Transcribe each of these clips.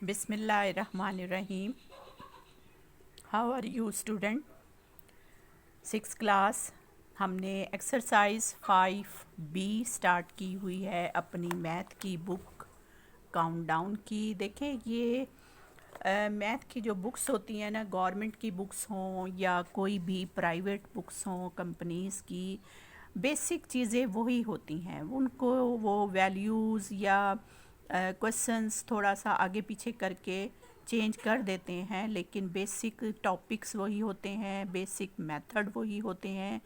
बिस्मिल्लाहिर्रहमानिर्रहीम। How are you student? 6 class हमने exercise 5B start की हुई है अपनी मैथ की बुक काउंटडाउन की। देखें, ये मैथ की जो बुक्स होती हैं ना, गवर्नमेंट की बुक्स हों या कोई भी प्राइवेट बुक्स हों कंपनीज़ की, बेसिक चीज़ें वही होती हैं। उनको वो वैल्यूज़ या क्वेश्चंस थोड़ा सा आगे पीछे करके चेंज कर देते हैं, लेकिन बेसिक टॉपिक्स वही होते हैं, बेसिक मेथड वही होते हैं।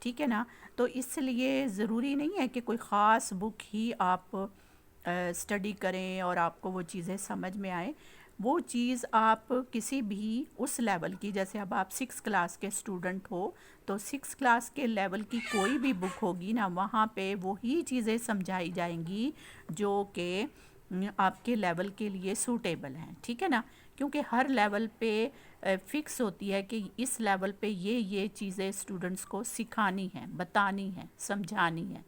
ठीक है ना? तो इसलिए ज़रूरी नहीं है कि कोई ख़ास बुक ही आप स्टडी करें और आपको वो चीज़ें समझ में आए। वो चीज़ आप किसी भी उस लेवल की, जैसे अब आप 6 क्लास के स्टूडेंट हो, तो 6 क्लास के लेवल की कोई भी बुक होगी ना, वहाँ पे वही चीज़ें समझाई जाएंगी जो कि आपके लेवल के लिए सूटेबल हैं। ठीक है ना? क्योंकि हर लेवल पे फ़िक्स होती है कि इस लेवल पे ये चीज़ें स्टूडेंट्स को सिखानी हैं, बतानी हैं, समझानी हैं।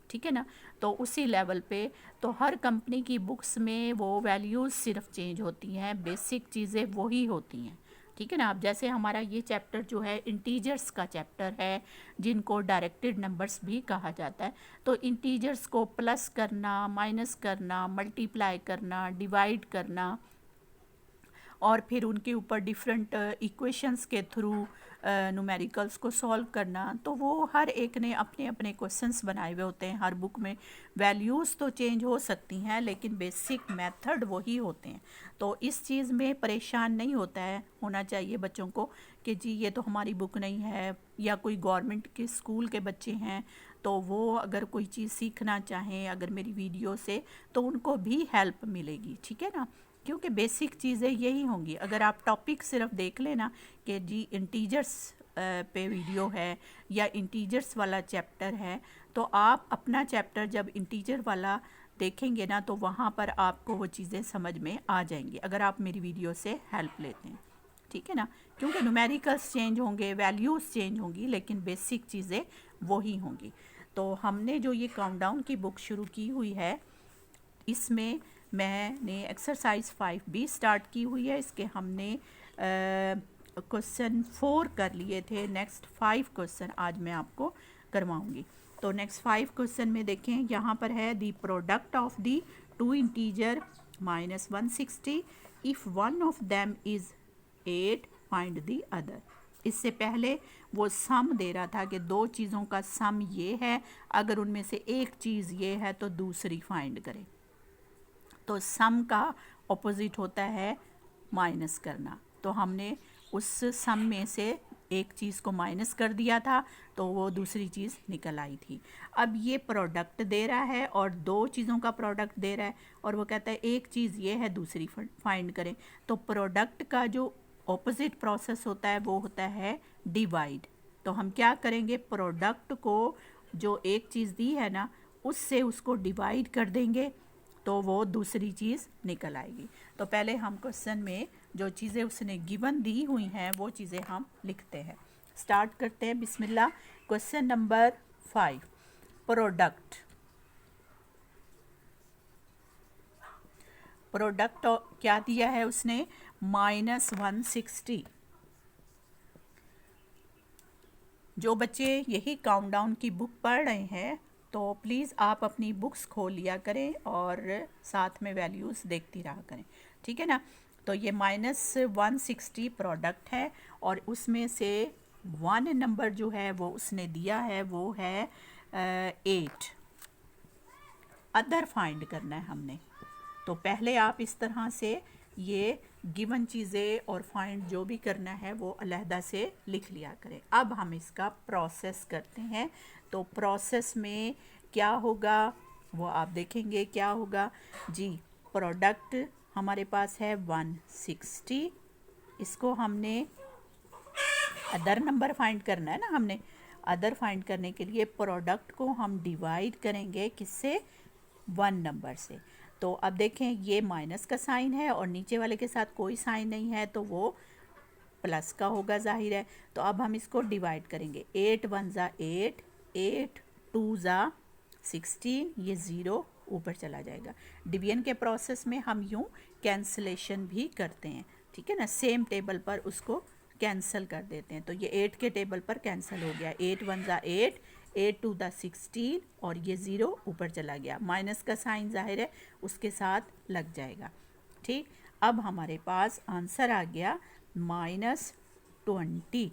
ठीक है ना? तो उसी लेवल पे तो हर कंपनी की बुक्स में वो वैल्यूज़ सिर्फ चेंज होती हैं, बेसिक चीज़ें वही होती हैं। ठीक है ना? अब जैसे हमारा ये चैप्टर जो है इंटीजर्स का चैप्टर है, जिनको डायरेक्टेड नंबर्स भी कहा जाता है। तो इंटीजर्स को प्लस करना, माइनस करना, मल्टीप्लाई करना, डिवाइड करना और फिर उनके ऊपर डिफरेंट इक्वेशंस के थ्रू न्यूमेरिकल्स को सॉल्व करना, तो वो हर एक ने अपने अपने क्वेश्चंस बनाए हुए होते हैं। हर बुक में वैल्यूज़ तो चेंज हो सकती हैं, लेकिन बेसिक मेथड वही होते हैं। तो इस चीज़ में परेशान नहीं होना चाहिए बच्चों को कि जी ये तो हमारी बुक नहीं है, या कोई गवर्नमेंट के स्कूल के बच्चे हैं तो वो अगर कोई चीज़ सीखना चाहें अगर मेरी वीडियो से, तो उनको भी हेल्प मिलेगी। ठीक है ना? क्योंकि बेसिक चीज़ें यही होंगी। अगर आप टॉपिक सिर्फ देख लेना कि जी इंटीजर्स पे वीडियो है या इंटीजर्स वाला चैप्टर है, तो आप अपना चैप्टर जब इंटीजर वाला देखेंगे ना, तो वहाँ पर आपको वो चीज़ें समझ में आ जाएंगी अगर आप मेरी वीडियो से हेल्प लेते हैं। ठीक है ना? क्योंकि न्यूमेरिकल्स चेंज होंगे, वैल्यूज़ चेंज होंगी, लेकिन बेसिक चीज़ें वही होंगी। तो हमने जो ये काउंटडाउन की बुक शुरू की हुई है, इसमें मैंने एक्सरसाइज 5B स्टार्ट की हुई है। इसके हमने क्वेश्चन 4 कर लिए थे। नेक्स्ट 5 क्वेश्चन आज मैं आपको करवाऊंगी। तो नेक्स्ट 5 क्वेश्चन में देखें, यहाँ पर है the product of the two integer -160 if one of them is 8 find the other. इससे पहले वो सम दे रहा था कि दो चीज़ों का सम ये है, अगर उनमें से एक चीज़ ये है तो दूसरी फाइंड करें। तो सम का ऑपोजिट होता है माइनस करना। तो हमने उस सम में से एक चीज़ को माइनस कर दिया था, तो वो दूसरी चीज़ निकल आई थी। अब ये प्रोडक्ट दे रहा है और दो चीज़ों का प्रोडक्ट दे रहा है, और वो कहता है एक चीज़ ये है, दूसरी फाइंड करें। तो प्रोडक्ट का जो ऑपोजिट प्रोसेस होता है वो होता है डिवाइड। तो हम क्या करेंगे, प्रोडक्ट को जो एक चीज़ दी है ना, उससे उसको डिवाइड कर देंगे, तो वो दूसरी चीज़ निकल आएगी। तो पहले हम क्वेश्चन में जो चीज़ें उसने गिवन दी हुई हैं वो चीज़ें हम लिखते हैं। स्टार्ट करते हैं, बिस्मिल्लाह। Question number 5, product. प्रोडक्ट क्या दिया है उसने, -160। जो बच्चे यही काउंटडाउन की बुक पढ़ रहे हैं, तो प्लीज़ आप अपनी बुक्स खोल लिया करें और साथ में वैल्यूज़ देखती रहा करें। ठीक है ना? तो ये -160 प्रोडक्ट है, और उसमें से 1 नंबर जो है वो उसने दिया है वो है 8। अदर फाइंड करना है हमने। तो पहले आप इस तरह से ये गिवन चीज़ें और फाइंड जो भी करना है वो अलहदा से लिख लिया करें। अब हम इसका प्रोसेस करते हैं। तो प्रोसेस में क्या होगा वो आप देखेंगे क्या होगा जी। प्रोडक्ट हमारे पास है 160, इसको हमने अदर नंबर फाइंड करना है ना। हमने अदर फाइंड करने के लिए प्रोडक्ट को हम डिवाइड करेंगे किससे, 1 नंबर से। तो अब देखें, ये माइनस का साइन है और नीचे वाले के साथ कोई साइन नहीं है, तो वो प्लस का होगा, जाहिर है। तो अब हम इसको डिवाइड करेंगे। 8 1 ज़ा 8, 8 2 ज़ा 16, ये 0 ऊपर चला जाएगा। डिवीजन के प्रोसेस में हम यूँ कैंसलेशन भी करते हैं, ठीक है ना, सेम टेबल पर उसको कैंसिल कर देते हैं। तो ये 8 के टेबल पर कैंसिल हो गया, 8 1 ज़ा 8, 8 2 ज़ा 16 और ये 0 ऊपर चला गया। माइनस का साइन जाहिर है उसके साथ लग जाएगा, ठीक। अब हमारे पास आंसर आ गया -20।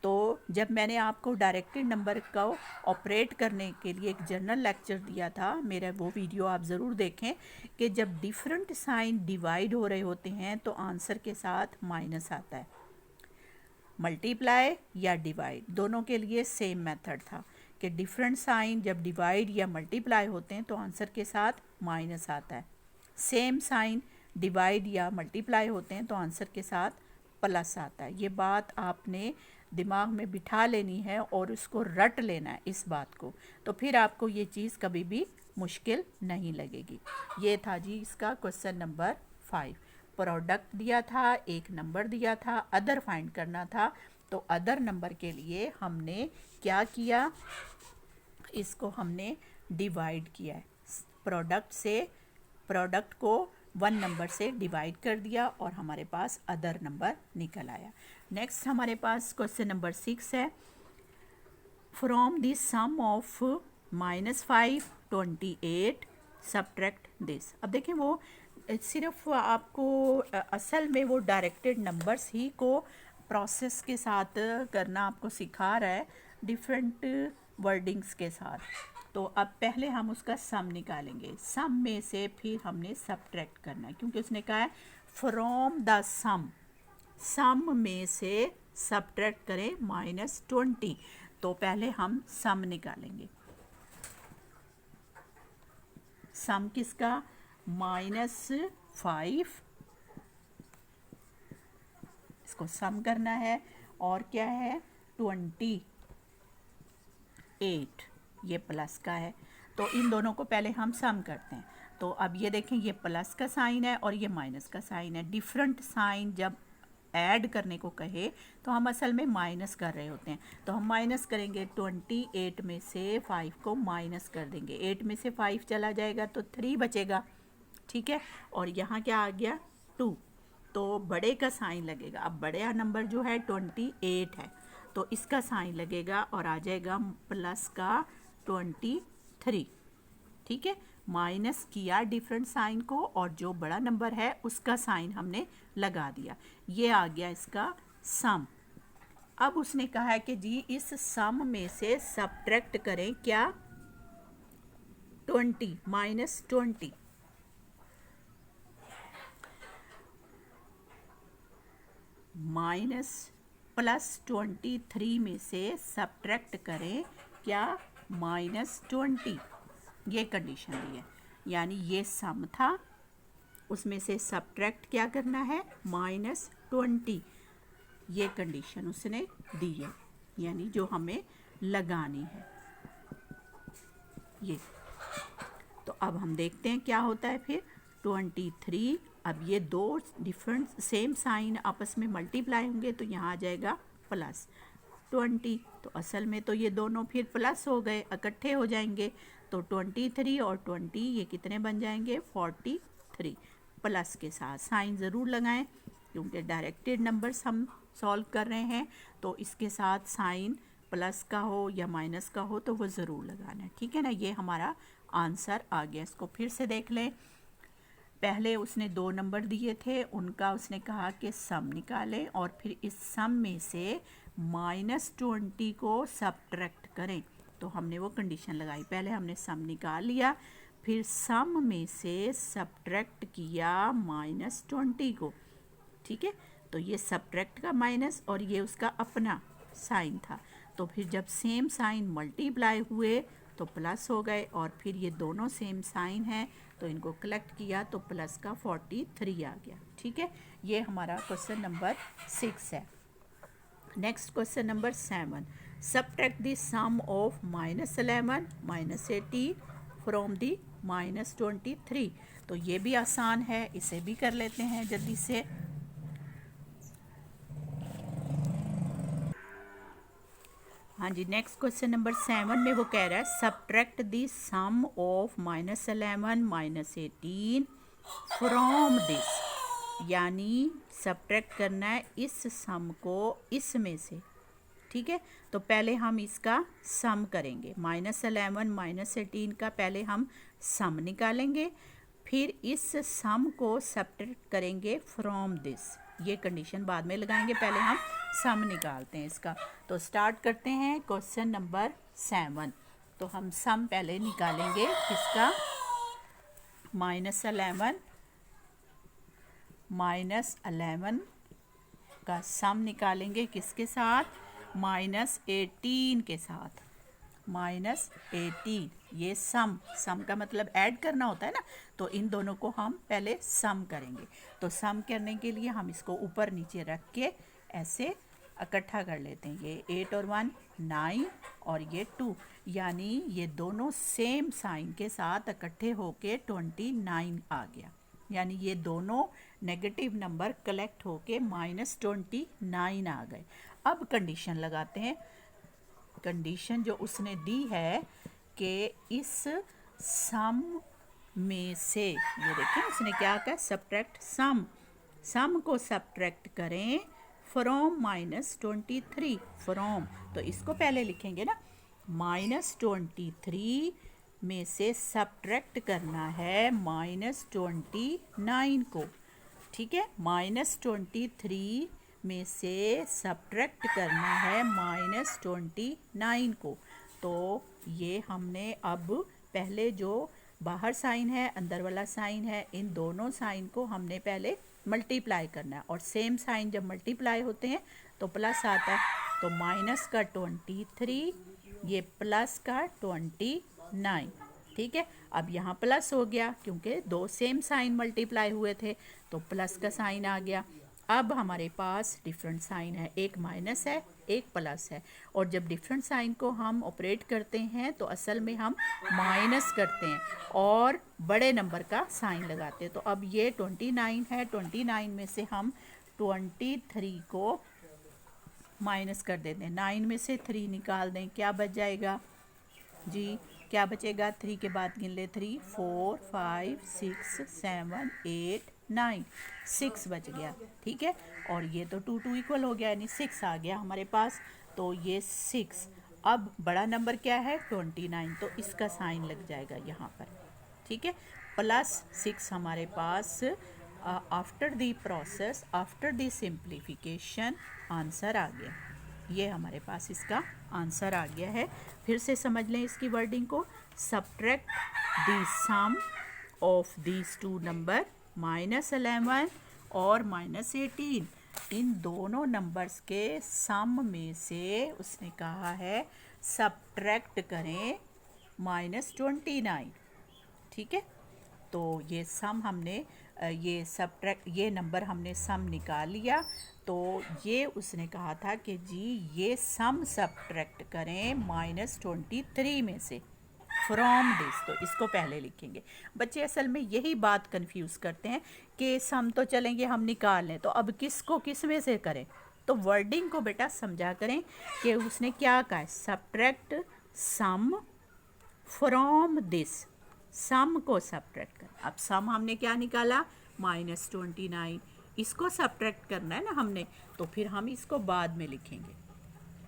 तो जब मैंने आपको डायरेक्टेड नंबर को ऑपरेट करने के लिए एक जनरल लेक्चर दिया था, मेरा वो वीडियो आप ज़रूर देखें कि जब डिफरेंट साइन डिवाइड हो रहे होते हैं तो आंसर के साथ माइनस आता है। मल्टीप्लाई या डिवाइड दोनों के लिए सेम मेथड था कि डिफरेंट साइन जब डिवाइड या मल्टीप्लाई होते हैं तो आंसर के साथ माइनस आता है। सेम साइन डिवाइड या मल्टीप्लाई होते हैं तो आंसर के साथ प्लस आता है। ये बात आपने दिमाग में बिठा लेनी है और उसको रट लेना है इस बात को, तो फिर आपको ये चीज़ कभी भी मुश्किल नहीं लगेगी। ये था जी इसका क्वेश्चन नंबर 5। प्रोडक्ट दिया था, एक नंबर दिया था, अदर फाइंड करना था। तो अदर नंबर के लिए हमने क्या किया, इसको हमने डिवाइड किया है। प्रोडक्ट को 1 नंबर से डिवाइड कर दिया और हमारे पास अदर नंबर निकल आया। नेक्स्ट हमारे पास क्वेश्चन नंबर 6 है, from the sum of -5 28 subtract this. अब देखें वो सिर्फ आपको असल में वो डायरेक्टेड नंबर्स ही को प्रोसेस के साथ करना आपको सिखा रहा है, डिफरेंट वर्डिंग्स के साथ। तो अब पहले हम उसका सम निकालेंगे। सम में से फिर हमने सब्ट्रैक्ट करना है, क्योंकि उसने कहा है फ्रॉम द सम, सम में से सब्ट्रैक्ट करें -20। तो पहले हम सम निकालेंगे। सम किसका, -5, इसको सम करना है, और क्या है 28, ये प्लस का है। तो इन दोनों को पहले हम सम करते हैं। तो अब ये देखें ये प्लस का साइन है और ये माइनस का साइन है। डिफरेंट साइन जब ऐड करने को कहे तो हम असल में माइनस कर रहे होते हैं। तो हम माइनस करेंगे, 28 में से 5 को माइनस कर देंगे। 8 में से 5 चला जाएगा तो 3 बचेगा, ठीक है। और यहाँ क्या आ गया 2, तो बड़े का साइन लगेगा। अब बड़ा नंबर जो है 28 है, तो इसका साइन लगेगा और आ जाएगा प्लस का 23, ठीक है। माइनस किया डिफरेंट साइन को और जो बड़ा नंबर है उसका साइन हमने लगा दिया। ये आ गया इसका सम। अब उसने कहा है कि जी इस सम में से सब्ट्रैक्ट करें क्या 20 -20। +23 में से सब्ट्रैक्ट करें क्या -20। ये कंडीशन दी है, यानी ये सम था, उसमें से सब्ट्रैक्ट क्या करना है -20। ये कंडीशन उसने दी है, यानी जो हमें लगानी है ये। तो अब हम देखते हैं क्या होता है फिर 23। अब ये दो डिफरेंट सेम साइन आपस में मल्टीप्लाई होंगे तो यहाँ आ जाएगा +20। तो असल में तो ये दोनों फिर प्लस हो गए, इकट्ठे हो जाएंगे। तो 23 और 20 ये कितने बन जाएंगे 43। प्लस के साथ साइन ज़रूर लगाएं, क्योंकि डायरेक्टेड नंबर्स हम सॉल्व कर रहे हैं, तो इसके साथ साइन प्लस का हो या माइनस का हो तो वो ज़रूर लगाना है, ठीक है ना। ये हमारा आंसर आ गया। इसको फिर से देख लें। पहले उसने 2 नंबर दिए थे, उनका उसने कहा कि सम निकालें और फिर इस सम में से -20 को सब्ट्रैक्ट करें। तो हमने वो कंडीशन लगाई, पहले हमने सम निकाल लिया, फिर सम में से सब्ट्रैक्ट किया -20 को, ठीक है। तो ये सब्ट्रैक्ट का माइनस और ये उसका अपना साइन था। तो फिर जब सेम साइन मल्टीप्लाई हुए तो प्लस हो गए, और फिर ये दोनों सेम साइन हैं तो इनको कलेक्ट किया तो प्लस का 43 आ गया, ठीक है। ये हमारा क्वेश्चन नंबर 6 है। Next question number 7, subtract the sum of -11 -18 from the -23। तो ये भी आसान है, इसे भी कर लेते हैं जल्दी से। हाँ जी, नेक्स्ट क्वेश्चन नंबर 7 में वो कह रहा है subtract the sum of -11 -18 from this, यानी सब्ट्रैक्ट करना है इस सम को इसमें से। ठीक है, तो पहले हम इसका सम करेंगे, -11 -18 का पहले हम सम निकालेंगे, फिर इस सम को सब्ट्रैक्ट करेंगे फ्रॉम दिस। ये कंडीशन बाद में लगाएंगे, पहले हम सम निकालते हैं इसका। तो स्टार्ट करते हैं क्वेश्चन नंबर 7। तो हम सम पहले निकालेंगे किसका, -11 का सम निकालेंगे किसके साथ, -18 के साथ। -18 ये सम का मतलब ऐड करना होता है ना, तो इन दोनों को हम पहले सम करेंगे। तो सम करने के लिए हम इसको ऊपर नीचे रख के ऐसे इकट्ठा कर लेते हैं। ये 8 और 1 9 और ये 2, यानी ये दोनों सेम साइन के साथ इकट्ठे होके 29 आ गया। यानी ये दोनों नेगेटिव नंबर कलेक्ट होके -29 आ गए। अब कंडीशन लगाते हैं। कंडीशन जो उसने दी है कि इस सम में से, ये देखें उसने क्या कहा, सब्ट्रैक्ट सम को सब्ट्रैक्ट करें फ्रॉम -23 फ्रॉम, तो इसको पहले लिखेंगे ना, -23 में से सब्ट्रैक्ट करना है -29 को। ठीक है, -23 में से सब्ट्रैक्ट करना है -29 को। तो ये हमने अब पहले जो बाहर साइन है अंदर वाला साइन है, इन दोनों साइन को हमने पहले मल्टीप्लाई करना है, और सेम साइन जब मल्टीप्लाई होते हैं तो प्लस आता है। तो माइनस का 23, ये प्लस का 29। ठीक है, अब यहाँ प्लस हो गया क्योंकि दो सेम साइन मल्टीप्लाई हुए थे, तो प्लस का साइन आ गया। अब हमारे पास डिफरेंट साइन है, एक माइनस है एक प्लस है, और जब डिफरेंट साइन को हम ऑपरेट करते हैं तो असल में हम माइनस करते हैं और बड़े नंबर का साइन लगाते हैं। तो अब ये 29 है, 29 में से हम 23 को माइनस कर देते हैं, 9 में से 3 निकाल दें, क्या बच जाएगा जी, क्या बचेगा, 3 के बाद गिन ले, 3 4 5 6 7 8 9, 6 बच गया। ठीक है, और ये तो 2 2 इक्वल हो गया, यानी 6 आ गया हमारे पास। तो ये 6, अब बड़ा नंबर क्या है 29, तो इसका साइन लग जाएगा यहाँ पर। ठीक है, +6 हमारे पास after the process, after the simplification answer आ गया। ये हमारे पास इसका आंसर आ गया है। फिर से समझ लें इसकी वर्डिंग को, subtract the sum of these two number -11 और -18, इन दोनों नंबर्स के सम में से उसने कहा है सब्ट्रैक्ट करें -29। ठीक है, तो ये सम हमने ये नंबर हमने सम निकाल लिया। तो ये उसने कहा था कि जी ये सम सब्ट्रैक्ट करें -23 में से फ्रॉम दिस, तो इसको पहले लिखेंगे। बच्चे असल में यही बात कंफ्यूज करते हैं कि सम तो चलेंगे हम निकाल लें, तो अब किसको किस में से करें। तो वर्डिंग को बेटा समझा करें कि उसने क्या कहा है, सब्ट्रैक्ट सम फ्रॉम दिस, सम को सब्ट्रैक्ट कर। अब सम हमने क्या निकाला -29, इसको सब्ट्रैक्ट करना है ना हमने, तो फिर हम इसको बाद में लिखेंगे।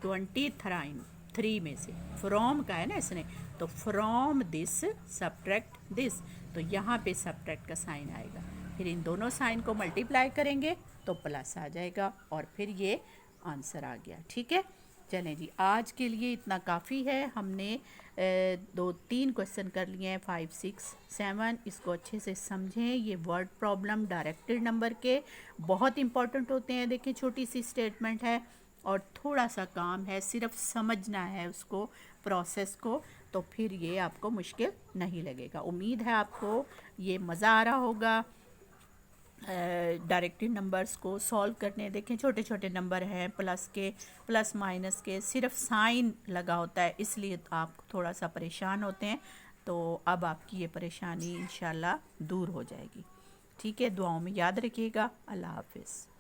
23 में से फ्रॉम का है ना इसने, तो फ्रॉम दिस सब्ट्रैक्ट दिस, तो यहाँ पे सब्ट्रैक्ट का साइन आएगा। फिर इन दोनों साइन को मल्टीप्लाई करेंगे तो प्लस आ जाएगा, और फिर ये आंसर आ गया। ठीक है, चलें जी, आज के लिए इतना काफ़ी है। हमने 2-3 क्वेश्चन कर लिए हैं, 5 6 7, इसको अच्छे से समझें। ये वर्ड प्रॉब्लम डायरेक्टेड नंबर के बहुत इंपॉर्टेंट होते हैं। देखें छोटी सी स्टेटमेंट है और थोड़ा सा काम है, सिर्फ समझना है उसको, प्रोसेस को, तो फिर ये आपको मुश्किल नहीं लगेगा। उम्मीद है आपको ये मज़ा आ रहा होगा डायरेक्टेड नंबर्स को सॉल्व करने। देखें छोटे छोटे नंबर हैं, प्लस के प्लस माइनस के, सिर्फ साइन लगा होता है, इसलिए आप थोड़ा सा परेशान होते हैं। तो अब आपकी ये परेशानी इंशाल्लाह दूर हो जाएगी। ठीक है, दुआओं में याद रखिएगा। अल्लाह हाफिज़।